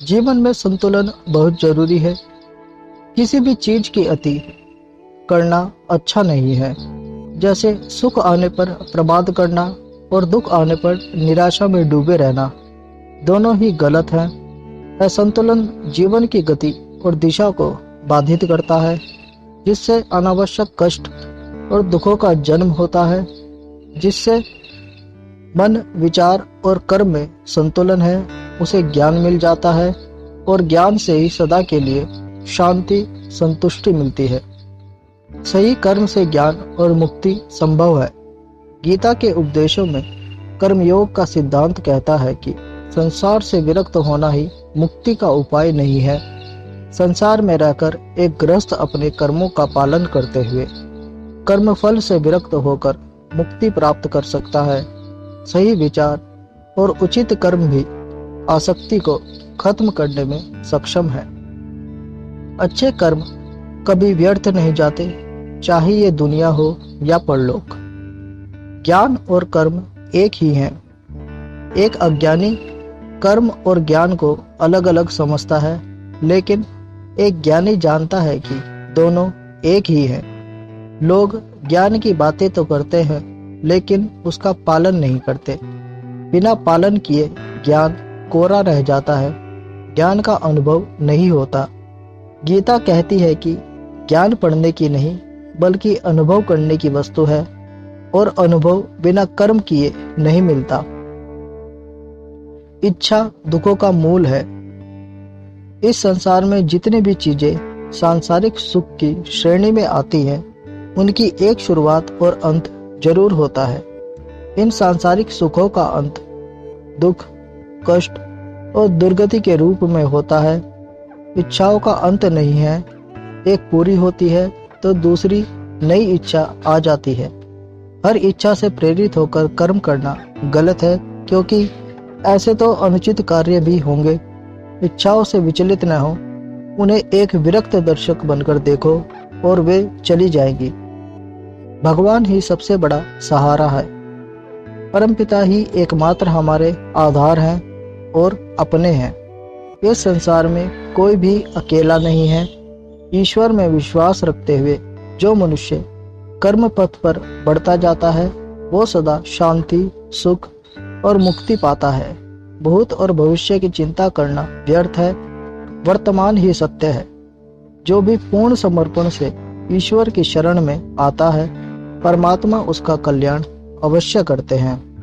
जीवन में संतुलन बहुत जरूरी है। किसी भी चीज की अति करना अच्छा नहीं है। जैसे सुख आने पर प्रमाद करना और दुख आने पर निराशा में डूबे रहना, दोनों ही गलत हैं। असंतुलन जीवन की गति और दिशा को बाधित करता है, जिससे अनावश्यक कष्ट और दुखों का जन्म होता है। जिससे मन, विचार और कर्म में संतुलन है, उसे ज्ञान मिल जाता है और ज्ञान से ही सदा के लिए शांति, संतुष्टि मिलती है। सही कर्म से ज्ञान और मुक्ति संभव है। गीता के उपदेशों में कर्मयोग का सिद्धांत कहता है कि संसार से विरक्त होना ही मुक्ति का उपाय नहीं है। संसार में रहकर एक गृहस्थ अपने कर्मों का पालन करते हुए कर्मफल से विरक्त होकर मुक्ति प्राप्त कर सकता है। सही विचार और उचित कर्म भी आसक्ति को खत्म करने में सक्षम है। अच्छे कर्म कभी व्यर्थ नहीं जाते, चाहे ये दुनिया हो या परलोक। ज्ञान और कर्म एक ही हैं। एक अज्ञानी कर्म और ज्ञान को अलग अलग समझता है, लेकिन एक ज्ञानी जानता है कि दोनों एक ही हैं। लोग ज्ञान की बातें तो करते हैं, लेकिन उसका पालन नहीं करते। बिना पालन किए ज्ञान कोरा रह जाता है, ज्ञान का अनुभव नहीं होता। गीता कहती है कि ज्ञान पढ़ने की नहीं, बल्कि अनुभव करने की वस्तु है, और अनुभव बिना कर्म किए नहीं मिलता। इच्छा दुखों का मूल है। इस संसार में जितनी भी चीजें सांसारिक सुख की श्रेणी में आती हैं, उनकी एक शुरुआत और अंत जरूर होता है। इन सांसारिक सुखों का अंत दुख, कष्ट और दुर्गति के रूप में होता है। इच्छाओं का अंत नहीं है। एक पूरी होती है तो दूसरी नई इच्छा आ जाती है। हर इच्छा से प्रेरित होकर कर्म करना गलत है, क्योंकि ऐसे तो अनुचित कार्य भी होंगे। इच्छाओं से विचलित न हो, उन्हें एक विरक्त दर्शक बनकर देखो और वे चली जाएंगी। भगवान ही सबसे बड़ा सहारा है। परमपिता ही एकमात्र हमारे आधार हैं और अपने हैं। इस संसार में कोई भी अकेला नहीं है। ईश्वर में विश्वास रखते हुए जो मनुष्य कर्म पथ पर बढ़ता जाता है, वो सदा शांति, सुख और मुक्ति पाता है। भूत और भविष्य की चिंता करना व्यर्थ है। वर्तमान ही सत्य है। जो भी पूर्ण समर्पण से ईश्वर की शरण में आता है, परमात्मा उसका कल्याण अवश्य करते हैं।